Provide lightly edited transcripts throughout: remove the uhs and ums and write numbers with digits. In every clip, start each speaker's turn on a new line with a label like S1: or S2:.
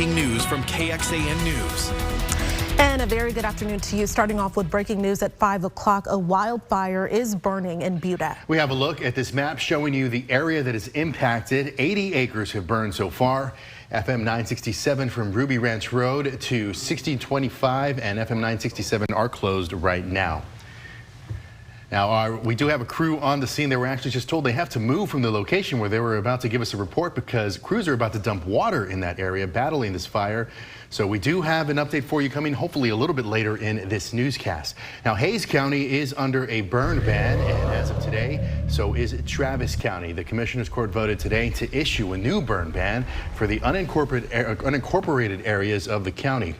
S1: breaking news from KXAN News.
S2: And a very good afternoon to you. Starting off with breaking news at 5 o'clock, a wildfire is burning in Buda.
S3: We have a look at this map showing you the area that is impacted. 80 acres have burned so far. FM 967 from Ruby Ranch Road to 1625 and FM 967 are closed right now. Now, we do have a crew on the scene. They were actually just told they have to move from the location where they were about to give us a report because crews are about to dump water in that area battling this fire. So we do have an update for you coming hopefully a little bit later in this newscast. Now, Hays County is under a burn ban, and as of today, so is Travis County. The Commissioners Court voted today to issue a new burn ban for the unincorporated areas of the county.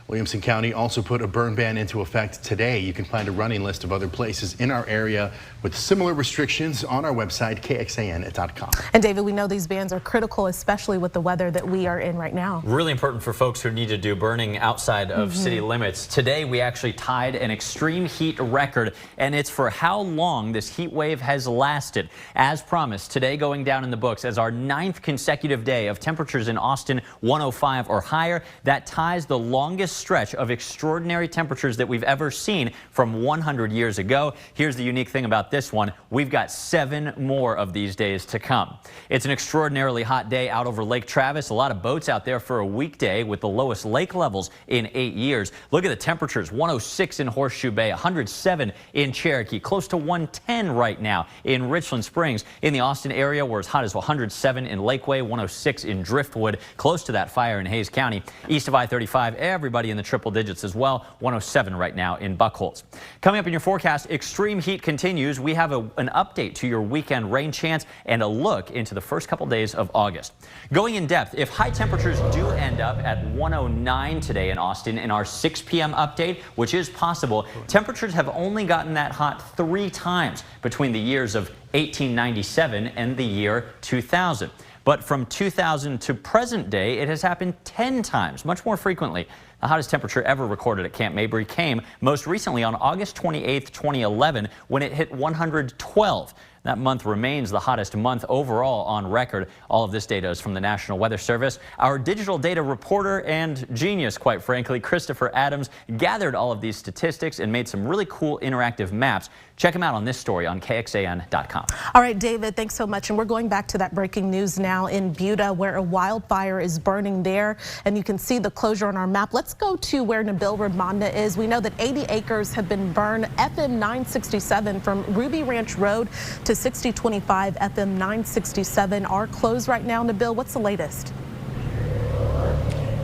S3: Williamson County also put a burn ban into effect today. You can find a running list of other places in our area with similar restrictions on our website, KXAN.com.
S2: And David, we know these bans are critical, especially with the weather that we are in right now.
S4: Really important for folks who need to do burning outside of city limits. Today, we actually tied an extreme heat record, and it's for how long this heat wave has lasted. As promised, today going down in the books as our 9th consecutive day of temperatures in Austin 105 or higher. That ties the longest stretch of extraordinary temperatures that we've ever seen from 100 years ago. Here's the unique thing about this one. We've got 7 more of these days to come. It's an extraordinarily hot day out over Lake Travis. A lot of boats out there for a weekday with the lowest lake levels in 8 years. Look at the temperatures. 106 in Horseshoe Bay, 107 in Cherokee, close to 110 right now in Richland Springs. In the Austin area, we're as hot as 107 in Lakeway, 106 in Driftwood, close to that fire in Hays County. East of I-35, everybody in the triple digits as well. 107 right now in Buckholz. Coming up in your forecast, extreme heat continues. We have an update to your weekend rain chance and a look into the first couple days of August. Going in depth, if high temperatures do end up at 109 today in Austin in our 6 p.m. update, which is possible, temperatures have only gotten that hot 3 times between the years of 1897 and the year 2000. But from 2000 to present day, it has happened 10 times, much more frequently. The hottest temperature ever recorded at Camp Mabry came most recently on August 28th, 2011, when it hit 112. That month remains the hottest month overall on record. All of this data is from the National Weather Service. Our digital data reporter and genius, quite frankly, Christopher Adams, gathered all of these statistics and made some really cool interactive maps. Check them out on this story on KXAN.com.
S2: All right, David, thanks so much. And we're going back to that breaking news now in Buda, where a wildfire is burning there. And you can see the closure on our map. Let's go to where Nabil Ramadna is. We know that 80 acres have been burned. FM 967 from Ruby Ranch Road to 6025 FM 967 are closed right now. Nabil, what's the latest?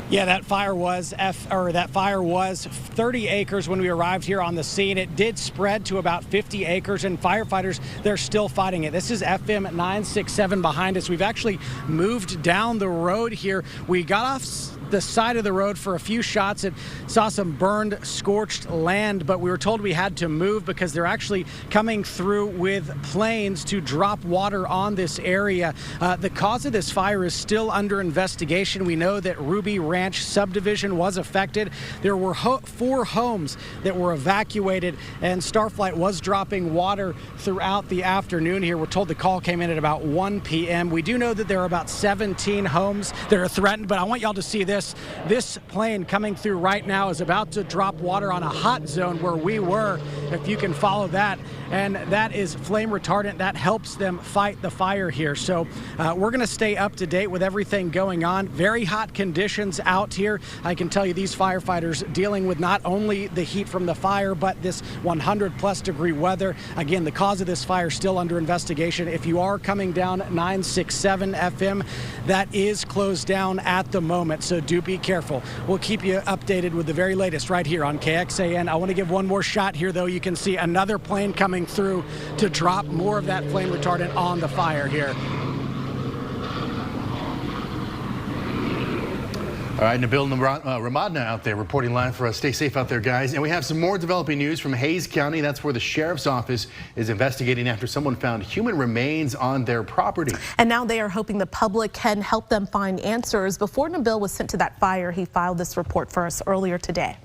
S5: Yeah, that fire was 30 acres when we arrived here on the scene. It did spread to about 50 acres, and firefighters, they're still fighting it. This is FM 967 behind us. We've actually moved down the road here. We got off the side of the road for a few shots and saw some burned, scorched land, but we were told we had to move because they're actually coming through with planes to drop water on this area. The cause of this fire is still under investigation. We know that Ruby Ranch subdivision was affected. There were 4 homes that were evacuated, and Starflight was dropping water throughout the afternoon here. We're told the call came in at about 1 p.m. We do know that there are about 17 homes that are threatened, but I want y'all to see this. This plane coming through right now is about to drop water on a hot zone where we were, if you can follow that. And that is flame retardant. That helps them fight the fire here. So we're going to stay up to date with everything going on. Very hot conditions out here. I can tell you these firefighters dealing with not only the heat from the fire, but this 100+ degree weather. Again, the cause of this fire still under investigation. If you are coming down 967 FM, that is closed down at the moment. So do be careful. We'll keep you updated with the very latest right here on KXAN. I want to give one more shot here, though. You can see another plane coming through to drop more of that flame retardant on the fire here.
S3: All right, Nabil Ramadna out there reporting live for us. Stay safe out there, guys. And we have some more developing news from Hays County. That's where the sheriff's office is investigating after someone found human remains on their property.
S2: And now they are hoping the public can help them find answers. Before Nabil was sent to that fire, he filed this report for us earlier today.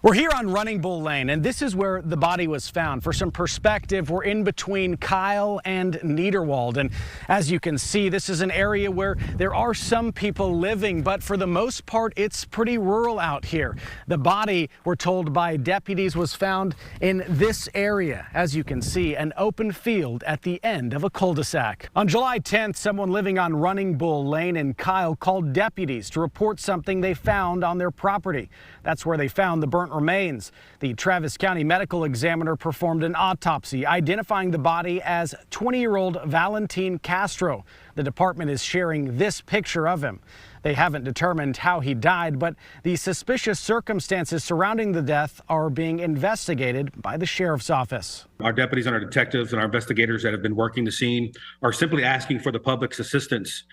S5: We're here on Running Bull Lane, and this is where the body was found. For some perspective, we're in between Kyle and Niederwald, and as you can see, this is an area where there are some people living, but for the most part, it's pretty rural out here. The body, we're told by deputies, was found in this area. As you can see, an open field at the end of a cul-de-sac. On July 10th, someone living on Running Bull Lane in Kyle called deputies to report something they found on their property. That's where they found the burnt remains. The Travis County medical examiner performed an autopsy, identifying the body as 20-year-old Valentin Castro. The department is sharing this picture of him. They haven't determined how he died, but the suspicious circumstances surrounding the death are being investigated by the sheriff's office.
S6: Our deputies and our detectives and our investigators that have been working the scene are simply asking for the public's assistance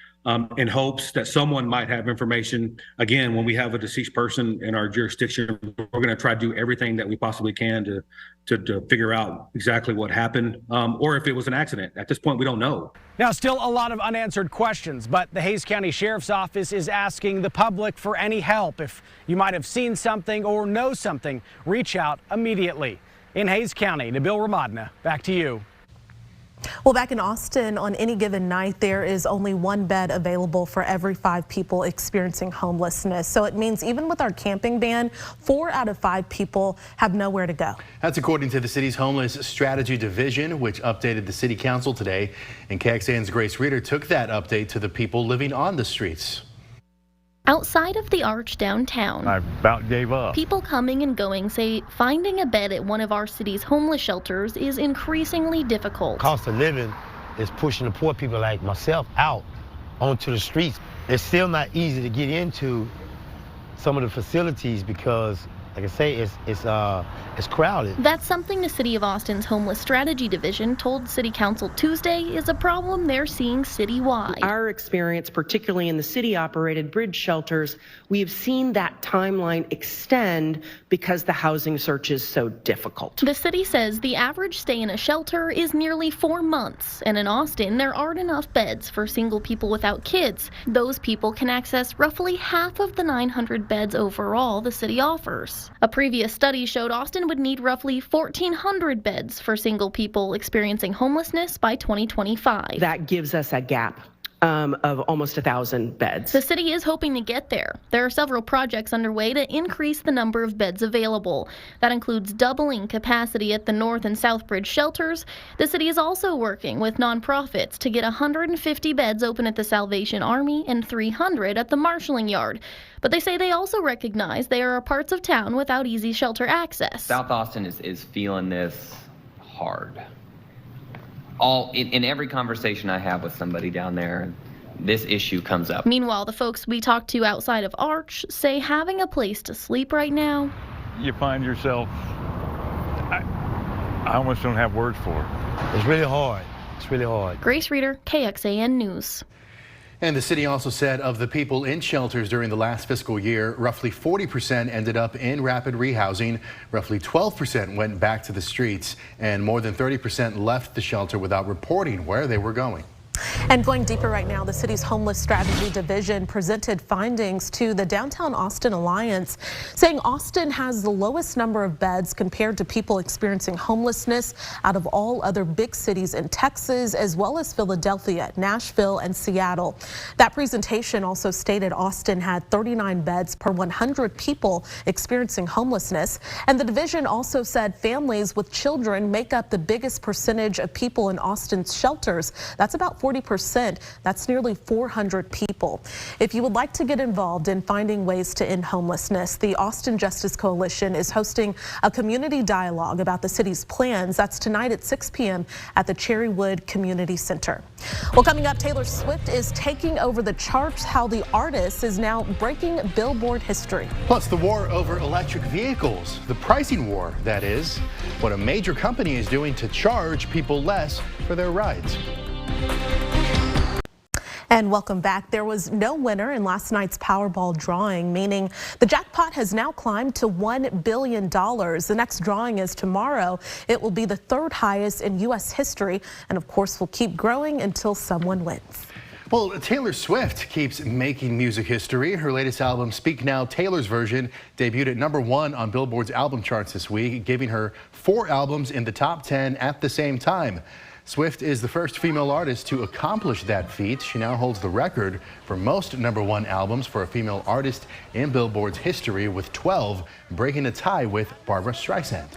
S6: in hopes that someone might have information. Again, when we have a deceased person in our jurisdiction, we're going to try to do everything that we possibly can to figure out exactly what happened or if it was an accident. At this point, we don't know.
S5: Now, still a lot of unanswered questions, but the Hays County Sheriff's Office is asking the public for any help. If you might have seen something or know something, reach out immediately. In Hays County, Nabil Ramadna, back to you.
S2: Well, back in Austin, on any given night, there is only one bed available for every 5 people experiencing homelessness. So it means even with our camping ban, 4 out of 5 people have nowhere to go.
S3: That's according to the city's Homeless Strategy Division, which updated the city council today. And KXAN's Grace Reader took that update to the people living on the streets.
S7: Outside of the Arch downtown,
S8: I about gave up.
S7: People coming and going say finding a bed at one of our city's homeless shelters is increasingly difficult.
S9: Cost of living is pushing the poor people like myself out onto the streets. It's still not easy to get into some of the facilities because, like I say, it's crowded.
S7: That's something the City of Austin's Homeless Strategy Division told City Council Tuesday is a problem they're seeing citywide.
S10: Our experience, particularly in the city-operated bridge shelters, we have seen that timeline extend because the housing search is so difficult.
S7: The city says the average stay in a shelter is nearly 4 months, and in Austin, there aren't enough beds for single people without kids. Those people can access roughly half of the 900 beds overall the city offers. A previous study showed Austin would need roughly 1,400 beds for single people experiencing homelessness by 2025.
S10: That gives us a gap of almost 1,000 beds.
S7: The city is hoping to get there. There are several projects underway to increase the number of beds available. That includes doubling capacity at the North and South Bridge shelters. The city is also working with nonprofits to get 150 beds open at the Salvation Army and 300 at the Marshalling Yard. But they say they also recognize there are parts of town without easy shelter access.
S11: South Austin is feeling this hard. In every conversation I have with somebody down there, this issue comes up.
S7: Meanwhile, the folks we talked to outside of Arch say having a place to sleep right now,
S8: You find yourself, I almost don't have words for it.
S9: It's really hard. It's really hard.
S7: Grace Reader, KXAN News.
S3: And the city also said of the people in shelters during the last fiscal year, roughly 40% ended up in rapid rehousing, roughly 12% went back to the streets, and more than 30% left the shelter without reporting where they were going.
S2: And going deeper right now, the city's Homeless Strategy Division presented findings to the Downtown Austin Alliance, saying Austin has the lowest number of beds compared to people experiencing homelessness out of all other big cities in Texas, as well as Philadelphia, Nashville, and Seattle. That presentation also stated Austin had 39 beds per 100 people experiencing homelessness. And the division also said families with children make up the biggest percentage of people in Austin's shelters. That's about 40%. That's nearly 400 people. If you would like to get involved in finding ways to end homelessness, the Austin Justice Coalition is hosting a community dialogue about the city's plans. That's tonight at 6 p.m. at the Cherrywood Community Center. Well, coming up, Taylor Swift is taking over the charts. How the artist is now breaking Billboard history.
S3: Plus, the war over electric vehicles, the pricing war, that is, what a major company is doing to charge people less for their rides.
S2: And welcome back. There was no winner in last night's Powerball drawing, meaning the jackpot has now climbed to $1 billion. The next drawing is tomorrow. It will be the third highest in U.S. history, and of course will keep growing until someone wins.
S3: Well, Taylor Swift keeps making music history. Her latest album, Speak Now, Taylor's Version, debuted at #1 on Billboard's album charts this week, giving her 4 albums in the top 10 at the same time. Swift is the first female artist to accomplish that feat. She now holds the record for most #1 albums for a female artist in Billboard's history, with 12, breaking a tie with Barbra Streisand.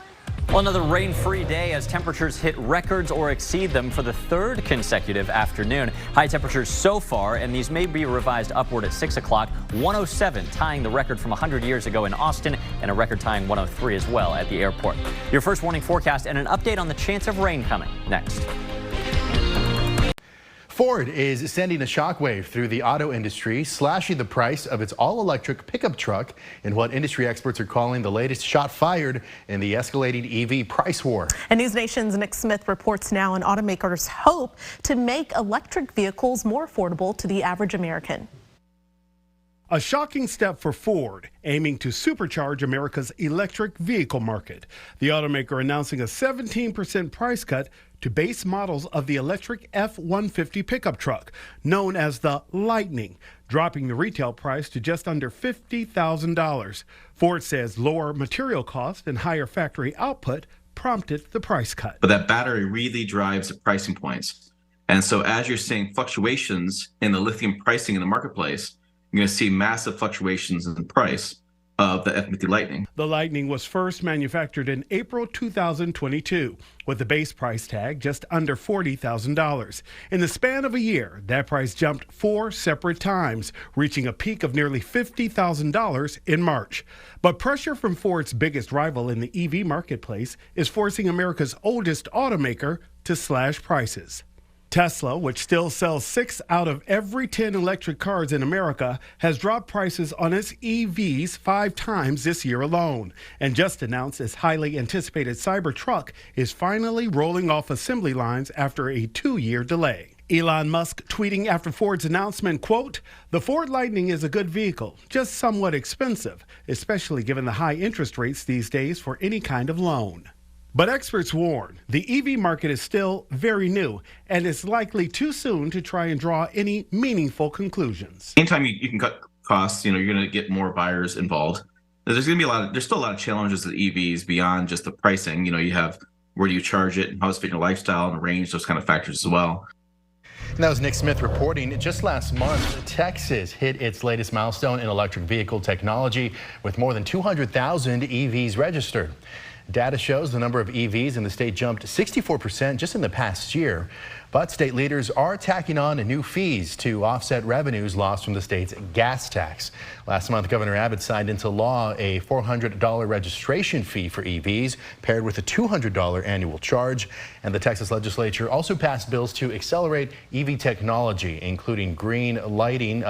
S4: Well, another rain-free day as temperatures hit records or exceed them for the 3rd consecutive afternoon. High temperatures so far, and these may be revised upward at 6 o'clock. 107 tying the record from 100 years ago in Austin, and a record tying 103 as well at the airport. Your first warning forecast and an update on the chance of rain coming next.
S3: Ford is sending a shockwave through the auto industry, slashing the price of its all-electric pickup truck in what industry experts are calling the latest shot fired in the escalating EV price war.
S2: And News Nation's Nick Smith reports now an automaker's hope to make electric vehicles more affordable to the average American.
S12: A shocking step for Ford, aiming to supercharge America's electric vehicle market. The automaker announcing a 17% price cut to base models of the electric F-150 pickup truck, known as the Lightning, dropping the retail price to just under $50,000. Ford says lower material cost and higher factory output prompted the price cut.
S13: But that battery really drives the pricing points. And so as you're seeing fluctuations in the lithium pricing in the marketplace, you're going to see massive fluctuations in the price of the F-150 Lightning.
S12: The Lightning was first manufactured in April 2022 with the base price tag just under $40,000. In the span of a year, that price jumped 4 separate times, reaching a peak of nearly $50,000 in March. But pressure from Ford's biggest rival in the EV marketplace is forcing America's oldest automaker to slash prices. Tesla, which still sells 6 out of every 10 electric cars in America, has dropped prices on its EVs 5 times this year alone, and just announced its highly anticipated Cybertruck is finally rolling off assembly lines after a 2-year delay. Elon Musk tweeting after Ford's announcement, quote, "The Ford Lightning is a good vehicle, just somewhat expensive, especially given the high interest rates these days for any kind of loan." But experts warn the EV market is still very new and it's likely too soon to try and draw any meaningful conclusions.
S13: Anytime you can cut costs, you're going to get more buyers involved. There's going to be there's still a lot of challenges with EVs beyond just the pricing. You have where do you charge it and how does it fit your lifestyle and range, those kind of factors as well.
S3: And that was Nick Smith reporting. Just last month, Texas hit its latest milestone in electric vehicle technology with more than 200,000 EVs registered. Data shows the number of EVs in the state jumped 64% just in the past year. But state leaders are tacking on new fees to offset revenues lost from the state's gas tax. Last month, Governor Abbott signed into law a $400 registration fee for EVs, paired with a $200 annual charge. And the Texas legislature also passed bills to accelerate EV technology, including green lighting,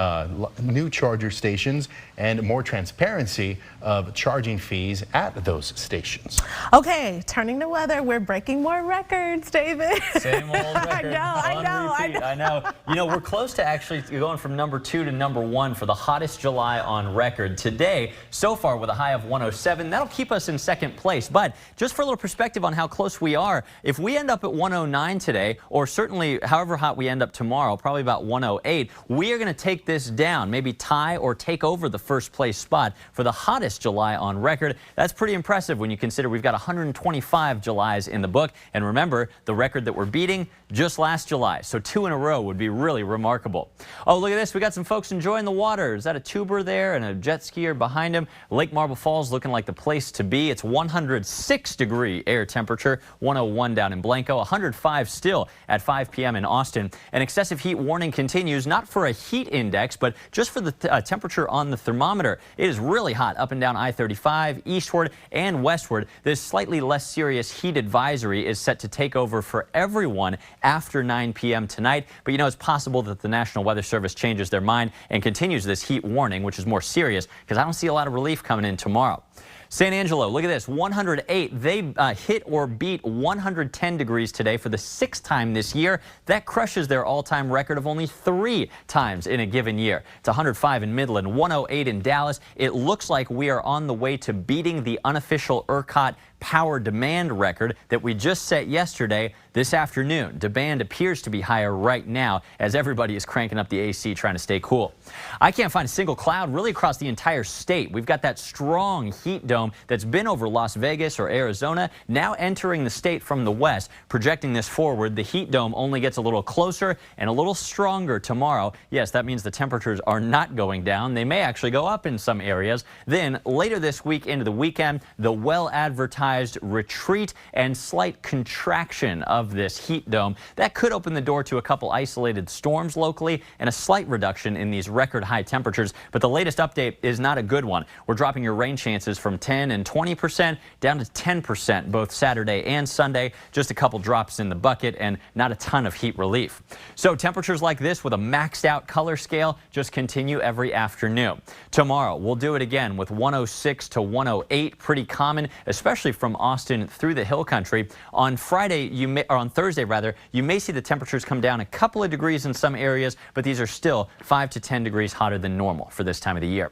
S3: new charger stations, and more transparency of charging fees at those stations.
S2: Okay, turning to weather, we're breaking more records, David.
S4: Same old record. I know. We're close to actually going from #2 to #1 for the hottest July on record. Today, so far with a high of 107, that'll keep us in second place. But just for a little perspective on how close we are, if we end up at 109 today, or certainly however hot we end up tomorrow, probably about 108, we are going to take this down, maybe tie or take over the first place spot for the hottest July on record. That's pretty impressive when you consider we've got 125 Julys in the book. And remember, the record that we're beating just last July, so 2 in a row would be really remarkable. Oh, look at this. We got some folks enjoying the water. Is that a tuber there and a jet skier behind him? Lake Marble Falls looking like the place to be. It's 106-degree air temperature, 101 down in Blanco, 105 still at 5 p.m. in Austin. An excessive heat warning continues, not for a heat index, but just for the temperature on the thermometer. It is really hot up and down I-35, eastward and westward. This slightly less serious heat advisory is set to take over for everyone after 9 p.m. tonight. But it's possible that the National Weather Service changes their mind and continues this heat warning, which is more serious because I don't see a lot of relief coming in tomorrow. San Angelo, look at this, 108. They hit or beat 110 degrees today for the 6th time this year. That crushes their all-time record of only 3 times in a given year. It's 105 in Midland, 108 in Dallas. It looks like we are on the way to beating the unofficial ERCOT power demand record that we just set yesterday. This afternoon, demand appears to be higher right now as everybody is cranking up the AC trying to stay cool. I can't find a single cloud really across the entire state. We've got that strong heat dome that's been over Las Vegas or Arizona, now entering the state from the west. Projecting this forward, the heat dome only gets a little closer and a little stronger tomorrow. Yes, that means the temperatures are not going down. They may actually go up in some areas. Then later this week into the weekend, the well-advertised retreat and slight contraction of this heat dome. That could open the door to a couple isolated storms locally and a slight reduction in these record high temperatures. But the latest update is not a good one. We're dropping your rain chances from 10 and 20% down to 10% both Saturday and Sunday. Just a couple drops in the bucket and not a ton of heat relief. So temperatures like this with a maxed out color scale just continue every afternoon. Tomorrow we'll do it again with 106 to 108, pretty common, especially from Austin through the hill country. On Thursday rather, you may see the temperatures come down a couple of degrees in some areas, but these are still 5 to 10 degrees hotter than normal for this time of the year.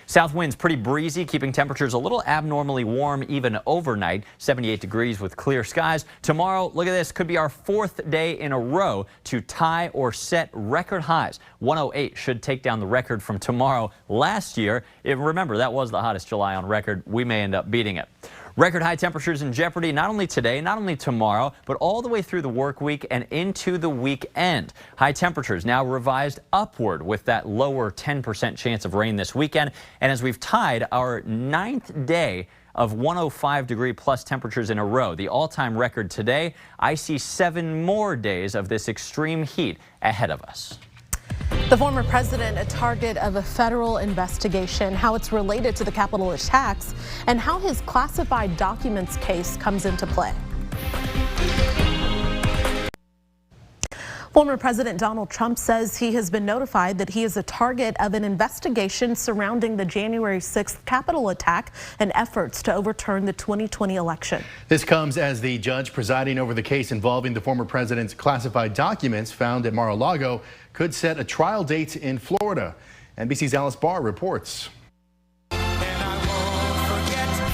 S4: South winds pretty breezy, keeping temperatures a little abnormally warm even overnight. 78 degrees with clear skies. Tomorrow, look at this, could be our 4th day in a row to tie or set record highs. 108 should take down the record from tomorrow last year. Remember, that was the hottest July on record. We may end up beating it. Record high temperatures in jeopardy not only today, not only tomorrow, but all the way through the work week and into the weekend. High temperatures now revised upward with that lower 10% chance of rain this weekend. And as we've tied our 9th day of 105 degree plus temperatures in a row, the all-time record today, I see 7 more days of this extreme heat ahead of us.
S2: The former president, a target of a federal investigation, how it's related to the Capitol attacks, and how his classified documents case comes into play. Former President Donald Trump says he has been notified that he is a target of an investigation surrounding the January 6th Capitol attack and efforts to overturn the 2020 election.
S3: This comes as the judge presiding over the case involving the former president's classified documents found at Mar-a-Lago could set a trial date in Florida. NBC's Alice Barr reports.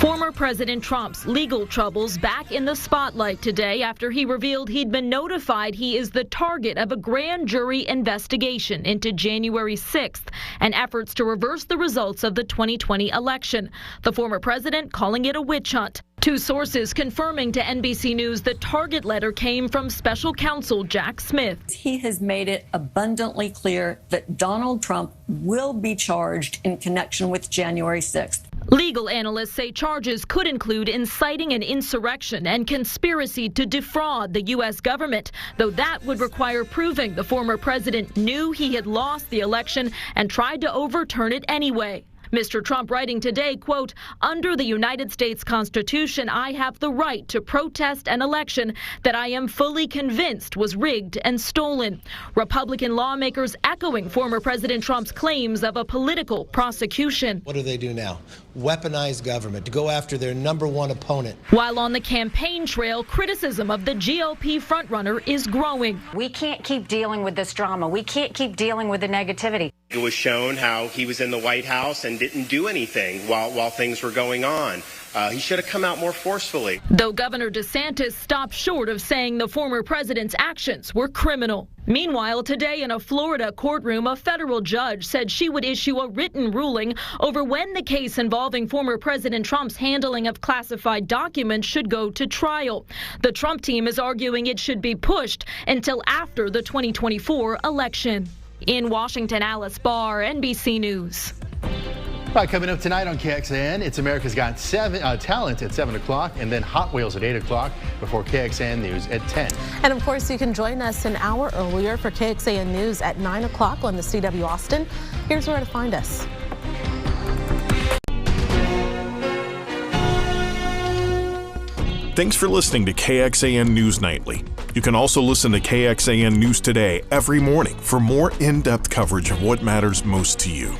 S14: Former President Trump's legal troubles back in the spotlight today after he revealed he'd been notified he is the target of a grand jury investigation into January 6th and efforts to reverse the results of the 2020 election. The former president calling it a witch hunt. 2 sources confirming to NBC News the target letter came from special counsel Jack Smith.
S15: He has made it abundantly clear that Donald Trump will be charged in connection with January 6th.
S14: Legal analysts say charges could include inciting an insurrection and conspiracy to defraud the U.S. government, though that would require proving the former president knew he had lost the election and tried to overturn it anyway. Mr. Trump writing today, quote, "Under the United States Constitution, I have the right to protest an election that I am fully convinced was rigged and stolen." Republican lawmakers echoing former President Trump's claims of a political prosecution.
S16: What do they do now? Weaponize government to go after their #1 opponent.
S14: While on the campaign trail, criticism of the GOP frontrunner is growing.
S17: We can't keep dealing with this drama. We can't keep dealing with the negativity.
S18: It was shown how he was in the White House and didn't do anything while things were going on. He should have come out more forcefully.
S14: Though Governor DeSantis stopped short of saying the former president's actions were criminal. Meanwhile, today in a Florida courtroom, a federal judge said she would issue a written ruling over when the case involving former President Trump's handling of classified documents should go to trial. The Trump team is arguing it should be pushed until after the 2024 election. In Washington, Alice Barr, NBC News.
S3: All right, coming up tonight on KXAN, it's America's Got Talent at 7 o'clock and then Hot Wheels at 8 o'clock before KXAN News at 10.
S2: And of course, you can join us an hour earlier for KXAN News at 9 o'clock on the CW Austin. Here's where to find us.
S19: Thanks for listening to KXAN News Nightly. You can also listen to KXAN News Today every morning for more in-depth coverage of what matters most to you.